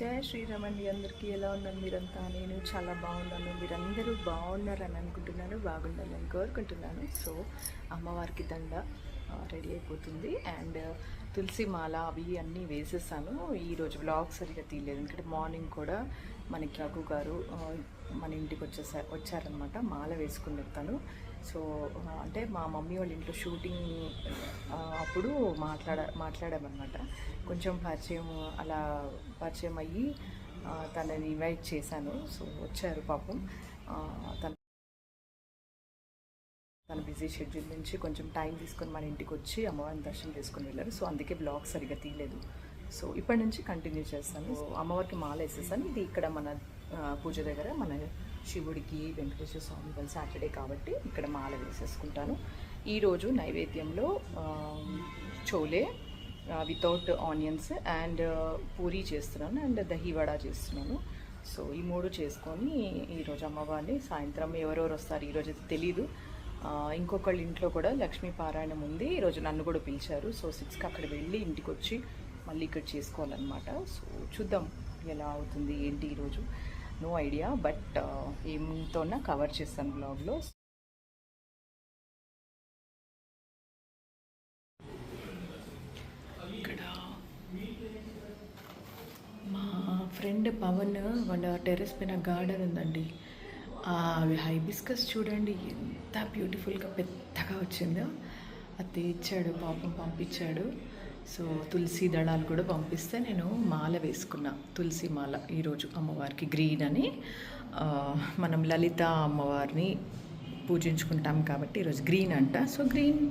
జయ శ్రీరామ్ అండి. అందరికీ ఎలా ఉన్నారు మీరంతా? నేను చాలా బాగున్నాను. మీరందరూ బాగున్నారని అనుకుంటున్నాను, బాగుండాలని కోరుకుంటున్నాను. సో అమ్మవారికి దండ రెడీ అయిపోతుంది అండ్ తులసి మాల అవి అన్నీ వేసేసాను. ఈరోజు వ్లాగ్ సరిగా తీయలేదు, ఎందుకంటే మార్నింగ్ కూడా మనకి రఘు గారు మన ఇంటికి వచ్చారనమాట. మాల వేసుకుని వెళ్తాను. సో అంటే మా మమ్మీ వాళ్ళ ఇంట్లో షూటింగ్ అప్పుడు మాట్లాడామన్నమాట. కొంచెం పరిచయం అయ్యి తనని ఇన్వైట్ చేశాను. సో వచ్చారు పాపం. తన బిజీ షెడ్యూల్ నుంచి కొంచెం టైం తీసుకొని మన ఇంటికి వచ్చి అమ్మవారిని దర్శనం చేసుకుని వెళ్ళారు. సో అందుకే బ్లాగ్ సరిగ్గా తీయలేదు. సో ఇప్పటి నుంచి కంటిన్యూ చేస్తాను. అమ్మవారికి మాల వేసేసాను. ఇది ఇక్కడ మన పూజ దగ్గర మన శివుడికి వెంకటేశ్వర స్వామి వాళ్ళు సాటర్డే కాబట్టి ఇక్కడ మాల వేసేసుకుంటాను. ఈరోజు నైవేద్యంలో chole without onions and puri చేస్తున్నాను అండ్ దహి వడ చేస్తున్నాను. సో ఈ మూడు చేసుకొని ఈరోజు అమ్మవారిని సాయంత్రం ఎవరెవరు వస్తారు ఈరోజు అయితే తెలీదు. ఇంకొకళ్ళ ఇంట్లో కూడా లక్ష్మీ పారాయణం ఉంది. ఈరోజు నన్ను కూడా పిలిచారు. సో 6కి అక్కడ వెళ్ళి ఇంటికి వచ్చి మళ్ళీ ఇక్కడ చేసుకోవాలన్నమాట. సో చూద్దాం ఎలా అవుతుంది ఏంటి ఈరోజు, నో ఐడియా. బట్ ఏమితోనా కవర్ చేస్తాను బ్లాగ్లో. ఇక్కడ మా ఫ్రెండ్ పవన్ వాళ్ళ టెర్రస్ పైన గార్డెన్ ఉందండి. అవి హైబిస్కస్ చూడండి ఎంత బ్యూటిఫుల్గా పెద్దగా వచ్చిందో. అది ఇచ్చాడు పాపం, పంపించాడు. సో తులసి దళాలు కూడా పంపిస్తే నేను మాల వేసుకున్నా, తులసి మాల ఈరోజు అమ్మవారికి. గ్రీన్ అని మనం లలిత అమ్మవారిని పూజించుకుంటాం కాబట్టి ఈరోజు గ్రీన్ అంట. సో గ్రీన్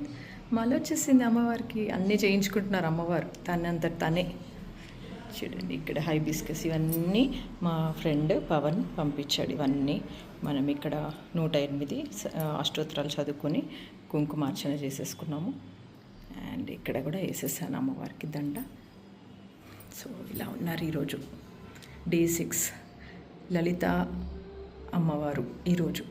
మాల వచ్చేసింది అమ్మవారికి. అన్నీ చేయించుకుంటున్నారు అమ్మవారు తనంత తనే. చూడండి ఇక్కడ హైబిస్కస్ ఇవన్నీ మా ఫ్రెండ్ పవన్ పంపించాడు. ఇవన్నీ మనం ఇక్కడ 108 అష్టోత్తరాలు చదువుకొని కుంకుమార్చన చేసేసుకున్నాము. అండ్ ఇక్కడ కూడా వేసేసాను అమ్మవారికి దండ. సో ఇలా ఉన్నారు ఈరోజు. డే 6 లలిత అమ్మవారు ఈరోజు.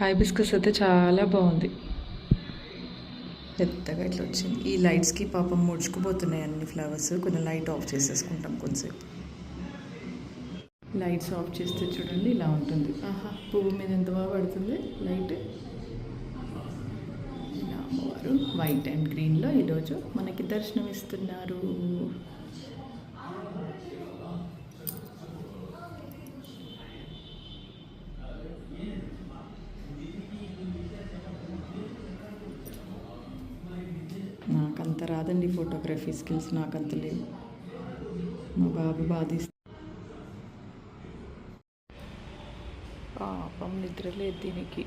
హైబిస్కస్ అయితే చాలా బాగుంది, పెద్దగా ఇట్లా వచ్చింది. ఈ లైట్స్కి పాపం ముడుచుకుపోతున్నాయి అన్ని ఫ్లవర్స్. కొంచెం లైట్ ఆఫ్ చేసేసుకుంటాం కొంచెంసేపు. లైట్స్ ఆఫ్ చేస్తే చూడండి ఇలా ఉంటుంది. ఆహా, పువ్వు మీద ఎంత బాగా పడుతుంది లైట్. ఇలా అమ్మవారు వైట్ అండ్ గ్రీన్లో ఈరోజు మనకి దర్శనం ఇస్తున్నారు. నాకంత రాదండి ఫోటోగ్రఫీ స్కిల్స్, నాకంత లేవు. మా బాబు బాధిస్తుంది. పాపం నిద్ర లేదు దీనికి,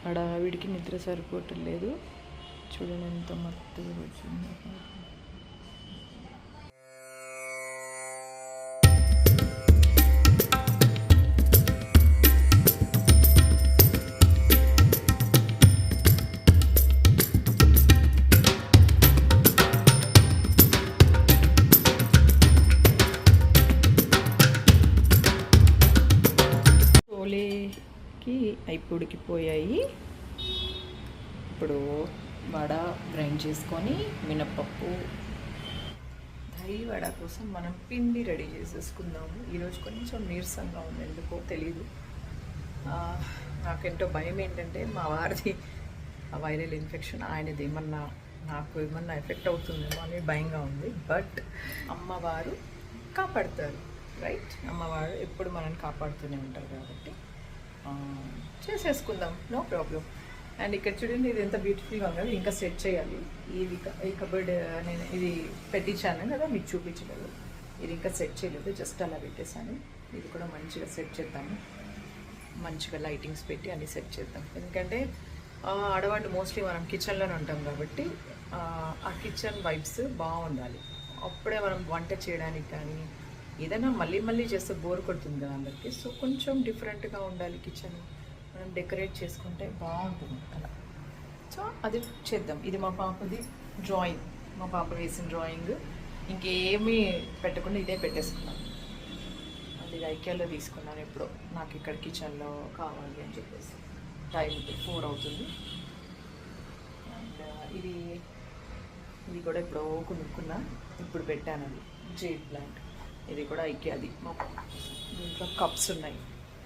హడావిడికి నిద్ర సరిపోవటం లేదు. చూడండి ఎంత మత్తుగా వచ్చింది. ఉడికిపోయాయి. ఇప్పుడు వడ గ్రైండ్ చేసుకొని మినప్పప్పు దహి వడ కోసం మనం పిండి రెడీ చేసేసుకుందాము. ఈరోజు కొంచెం నీరసంగా ఉంది, ఎందుకో తెలీదు. నాకేంటో భయం ఏంటంటే మా వారిది వైరల్ ఇన్ఫెక్షన్, ఆయనది నాకు ఏమన్నా ఎఫెక్ట్ అవుతుందేమో అని భయంగా ఉంది. బట్ అమ్మవారు కాపాడుతారు, రైట్? అమ్మవారు ఎప్పుడు మనల్ని కాపాడుతూనే ఉంటారు కాబట్టి చేసేసుకుందాం, నో ప్రాబ్లం. అండ్ ఇక్కడ చూడండి ఇది ఎంత బ్యూటిఫుల్గా ఉంది. ఇంకా సెట్ చేయాలి. ఈ కబర్డ్ నేను ఇది పెట్టించాను కదా మీకు చూపించలేదు. ఇది ఇంకా సెట్ చేయలేదు, జస్ట్ అలా పెట్టేశాను. ఇది కూడా మంచిగా సెట్ చేద్దాము. మంచిగా లైటింగ్స్ పెట్టి అన్నీ సెట్ చేద్దాం. ఎందుకంటే ఆడవాళ్ళు మోస్ట్లీ మనం కిచెన్లోనే ఉంటాం కాబట్టి ఆ కిచెన్ వైబ్స్ బాగుండాలి. అప్పుడే మనం వంట చేయడానికి కానీ ఏదైనా మళ్ళీ చేస్తే బోర్ కొడుతుంది కదా అందరికీ. సో కొంచెం డిఫరెంట్గా ఉండాలి కిచెన్, మనం డెకరేట్ చేసుకుంటే బాగుంటుంది అలా. సో అది చేద్దాం. ఇది మా పాపది డ్రాయింగ్, మా పాప వేసిన డ్రాయింగ్. ఇంకేమీ పెట్టకుండా ఇదే పెట్టేసుకున్నాను. అది ఐక్యాలో తీసుకున్నాను ఎప్పుడో, నాకు ఇక్కడ కిచెన్లో కావాలి అని చెప్పేసి. టైం 4 అవుతుంది. అండ్ ఇది ఇది కూడా ఇప్పుడు కొనుక్కున్నా, ఇప్పుడు పెట్టాను. అది జేడ్ ప్లాంట్, ఇది కూడా ఐకియాది. దీంట్లో కప్స్ ఉన్నాయి.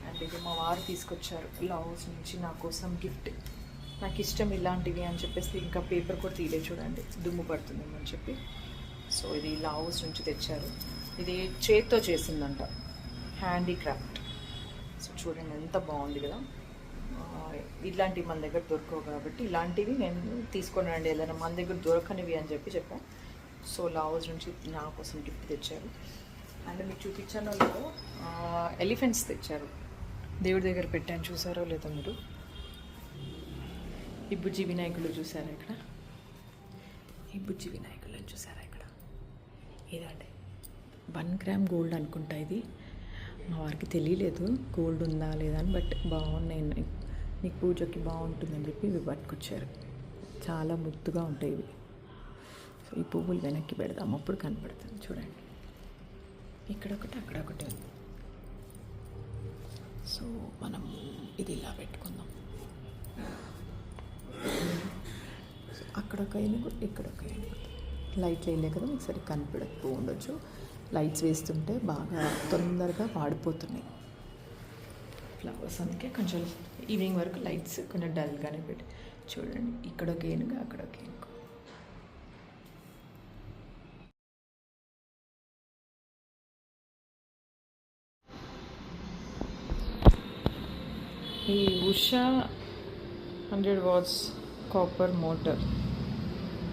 అండ్ ఇది మా వారు తీసుకొచ్చారు లావోస్ నుంచి నా కోసం గిఫ్ట్. నాకు ఇష్టం ఇలాంటివి అని చెప్పేసి ఇంకా పేపర్ కూడా తీలే, చూడండి దుమ్ము పడుతుందేమో అని చెప్పి. సో ఇది లావోస్ నుంచి తెచ్చారు. ఇది చేత్తో చేసిందంట, హ్యాండీక్రాఫ్ట్. సో చూడండి ఎంత బాగుంది కదా. ఇలాంటివి మన దగ్గర దొరకవు కాబట్టి ఇలాంటివి నేను తీసుకున్నాండి, ఏదైనా మన దగ్గర దొరకనివి అని చెప్పాను. సో లావోస్ నుంచి నా కోసం గిఫ్ట్ తెచ్చారు. అండ్ మీకు చూపించాను లేదో, ఎలిఫెంట్స్ తెచ్చారు. దేవుడి దగ్గర పెట్టాను, చూసారో లేదో మీరు. ఈ బుజ్జి వినాయకులు చూసారా ఇక్కడ? ఈ బుజ్జి వినాయకులను చూసారా ఇక్కడ? ఇదండి 1 గ్రామ్ గోల్డ్ అనుకుంటా. ఇది మా వారికి తెలియలేదు గోల్డ్ ఉందా లేదా అని, బట్ బాగున్నాయి, నీకు పూజకి బాగుంటుందని చెప్పి ఇవి పట్టుకొచ్చారు. చాలా ముద్దుగా ఉంటాయి ఇవి. సో ఈ పువ్వులు వెనక్కి పెడదాం, అప్పుడు కనపడుతుంది. చూడండి ఇక్కడ ఒకటి, అక్కడ ఒకటి ఉంది. సో మనం ఇది ఇలా పెట్టుకుందాం. అక్కడ ఒక ఏనుగు, ఇక్కడ ఒక ఏనుగు. లైట్లు వేయలే కదా, మీకు సరిగ్గా కనపడకపో ఉండొచ్చు. లైట్స్ వేస్తుంటే బాగా తొందరగా వాడిపోతున్నాయి ఫ్లవర్స్, అందుకే కొంచెం ఈవినింగ్ వరకు లైట్స్ కొంచెం డల్గానే పెట్టి. చూడండి ఇక్కడ ఒక ఏనుగు, అక్కడ ఒక ఏనుగు. ఈ ఉషా 100 వాట్స్ కాపర్ మోటార్,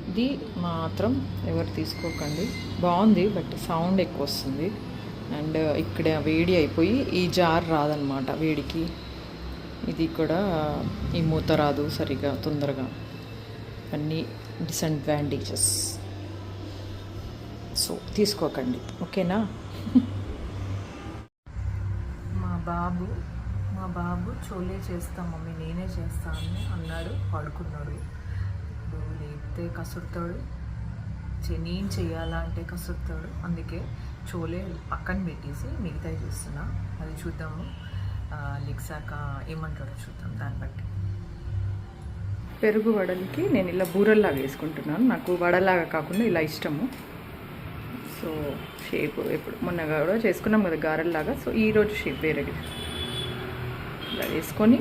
ఇది మాత్రం ఎవరు తీసుకోకండి. బాగుంది బట్ సౌండ్ ఎక్కువ వస్తుంది. అండ్ ఇక్కడ వేడి అయిపోయి ఈ జార్ రాదనమాట వేడికి. ఇది కూడా ఈ మూత రాదు సరిగా తొందరగా. అన్నీ డిసడ్వాంటేజెస్. సో తీసుకోకండి, ఓకేనా? మా బాబు చోలే చేస్తాం మమ్మీ, నేనే చేస్తాను అన్నాడు, పడుకున్నాడు. ఇప్పుడు లేపితే కసురుతాడు, నేను చెయ్యాలా అంటే కసురుతాడు. అందుకే చోలే పక్కన పెట్టేసి మిగతాయి చూస్తున్నా. అది చూద్దాము, లెగ్సాక ఏమంటాడో చూద్దాం దాన్ని బట్టి. పెరుగు వడలకి నేను ఇలా బూరల్లాగా వేసుకుంటున్నాను. నాకు వడలాగా కాకుండా ఇలా ఇష్టము. సో షేప్ ఎప్పుడు మొన్న కూడా చేసుకున్నాం కదా గారెల్లాగా. సో ఈరోజు షేప్ వేరేది ఇలా వేసుకొని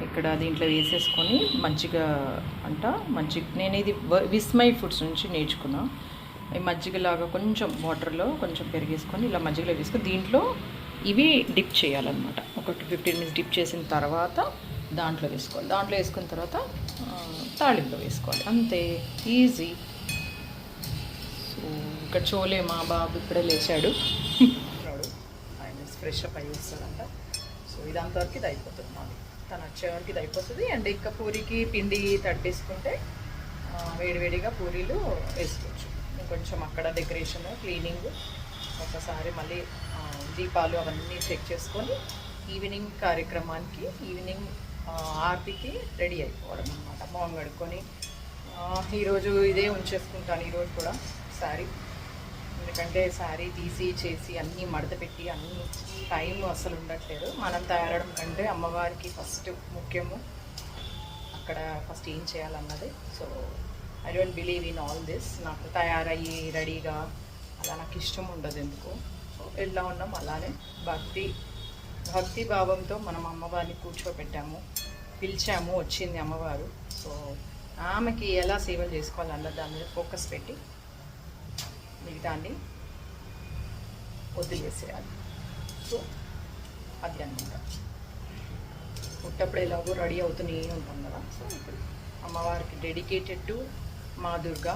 ఇక్కడ దీంట్లో వేసేసుకొని మంచిగా నేను ఇది విస్మయ్ ఫుడ్స్ నుంచి నేర్చుకున్నా. ఈ మజ్జిగలాగా కొంచెం వాటర్లో కొంచెం పెరిగేసుకొని ఇలా మజ్జిగలో వేసుకొని దీంట్లో ఇవి డిప్ చేయాలన్నమాట. ఒక 15 మినిట్స్ డిప్ చేసిన తర్వాత దాంట్లో వేసుకోవాలి. దాంట్లో వేసుకున్న తర్వాత తాళింపులో వేసుకోవాలి, అంతే, ఈజీ. సో ఇక్కడ చోలే మా బాబు ఇప్పుడే లేచాడు, ఆయన ఫ్రెష్ అప్ అయ్యి వస్తాడంట. సో ఇదంతవరకు ఇది అయిపోతుంది మాది, తను వచ్చేవరకు ఇది అయిపోతుంది. అండ్ ఇంకా పూరికి పిండి తడిపేసుకుంటే వేడివేడిగా పూరీలు వేసుకోవచ్చు. కొంచెం అక్కడ డెకరేషన్, క్లీనింగ్, ఒకసారి మళ్ళీ దీపాలు అవన్నీ చెక్ చేసుకొని ఈవినింగ్ కార్యక్రమానికి, ఈవినింగ్ ఆర్తికి రెడీ అయిపోవడం అన్నమాట. మొహం కడుక్కొని ఈరోజు ఇదే ఉంచేసుకుంటాను, ఈరోజు కూడా శారీ. ఎందుకంటే శారీ తీసి చేసి అన్నీ మడత పెట్టి అన్నీ టైం అసలు ఉండట్లేదు. మనం తయారవడం కంటే అమ్మవారికి ఫస్ట్ ముఖ్యము, అక్కడ ఫస్ట్ ఏం చేయాలన్నది. So I don't believe in all this. నాకు తయారయ్యి రెడీగా అలా నాకు ఇష్టం ఉండదు ఎందుకు. సో ఎలా ఉన్నాం అలానే భక్తి భావంతో మనం అమ్మవారిని కూర్చోబెట్టాము, పిలిచాము, వచ్చింది అమ్మవారు. సో ఆమెకి ఎలా సేవలు చేసుకోవాలన్న దాని మీద ఫోకస్ పెట్టి మిగతాన్ని వదిలేసేయాలి. సో అది అన్నమాట. పుట్టప్పుడు ఎలాగో రెడీ అవుతూనే ఉంటాం కదా. సో ఇప్పుడు అమ్మవారికి డెడికేటెడ్ టు మా దుర్గా.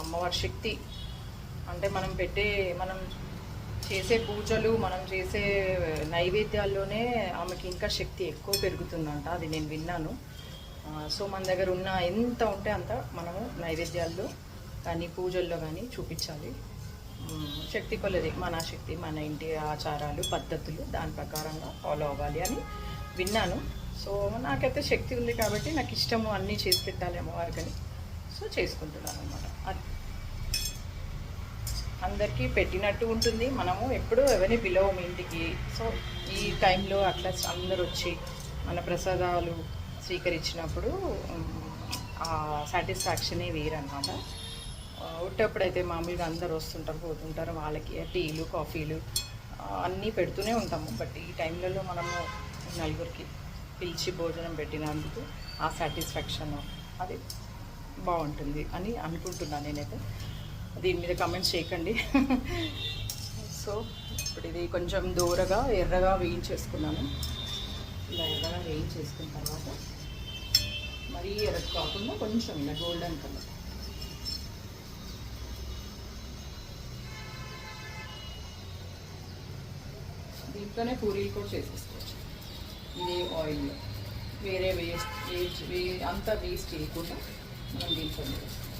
అమ్మవారి శక్తి అంటే మనం చేసే పూజలు, మనం చేసే నైవేద్యాల్లోనే ఆమెకి ఇంకా శక్తి ఎక్కువ పెరుగుతుందంట, అది నేను విన్నాను. సో మన దగ్గర ఉన్న ఎంత ఉంటే అంత మనము నైవేద్యాల్లో కానీ పూజల్లో కానీ చూపించాలి. శక్తి కొలది మన శక్తి, మన ఇంటి ఆచారాలు పద్ధతులు దాని ప్రకారంగా ఫాలో అవ్వాలి అని విన్నాను. సో నాకైతే శక్తి ఉంది కాబట్టి నాకు ఇష్టము అన్నీ చేసి పెట్టాలి అమ్మవారికని. సో చేసుకుంటున్నాను అనమాట. అది అందరికీ పెట్టినట్టు ఉంటుంది. మనము ఎప్పుడూ ఎవరిని పిలవము ఇంటికి. సో ఈ టైంలో అట్లా అందరూ వచ్చి మన ప్రసాదాలు స్వీకరించినప్పుడు సాటిస్ఫాక్షనే వేరనమాట. ఉట్టప్పుడైతే మామూలుగా అందరు వస్తుంటారు పోతుంటారు, వాళ్ళకి టీలు కాఫీలు అన్నీ పెడుతూనే ఉంటాము. బట్ ఈ టైంలలో మనము నలుగురికి పిలిచి భోజనం పెట్టినందుకు ఆ సాటిస్ఫాక్షన్ అది బాగుంటుంది అని అనుకుంటున్నాను నేనైతే. దీని మీద కమెంట్స్ చేయకండి. సో ఇప్పుడు ఇది కొంచెం దూరగా ఎర్రగా వేయించేసుకున్నాను. ఇలా ఎర్రగా వేయించేసుకున్న తర్వాత మరీ ఎర్ర కాకుండా కొంచెం ఇలా గోల్డెన్ కలర్ దీంట్లోనే పూరీలు కూడా చేసేసుకోవచ్చు. ఇదే ఆయిల్లో వేరే అంతా వేస్ట్ చేయకుండా మనం దీంట్లో వేస్తాం.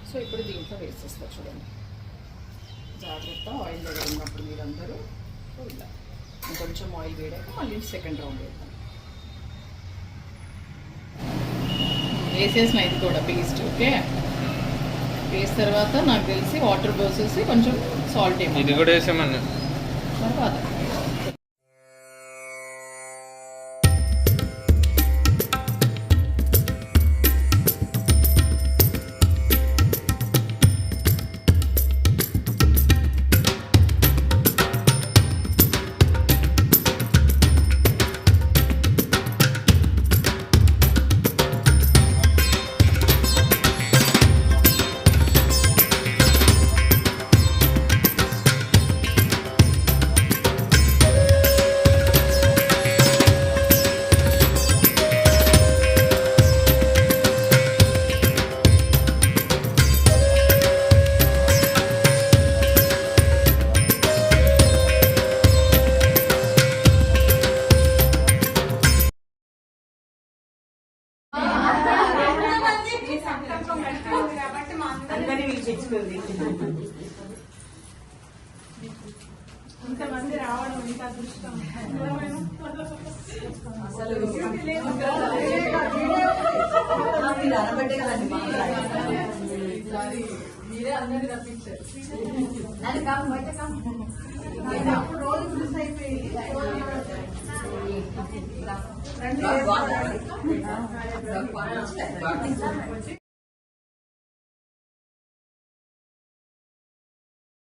సో ఇప్పుడు దీంట్లో వేసేస్తా చూడండి. జాగ్రత్త ఆయిల్ దగ్గర ఉన్నప్పుడు మీరందరూ ఇలా ఇంకొంచెం ఆయిల్ వేడాక మళ్ళీ సెకండ్ రౌండ్ వేద్దాం. వేసేసిన ఇది కూడా పేస్ట్. ఓకే, వేసిన తర్వాత నాకు తెలిసి వాటర్ పోసేసి కొంచెం సాల్ట్ ఇది కూడా వేసామన్నా తర్వాత ఇంతమంది రావడం ఇంత అదృష్టం. మీరే అందరినీ రప్పించారు. అప్పుడు రోజు మిస్ అయిపోయి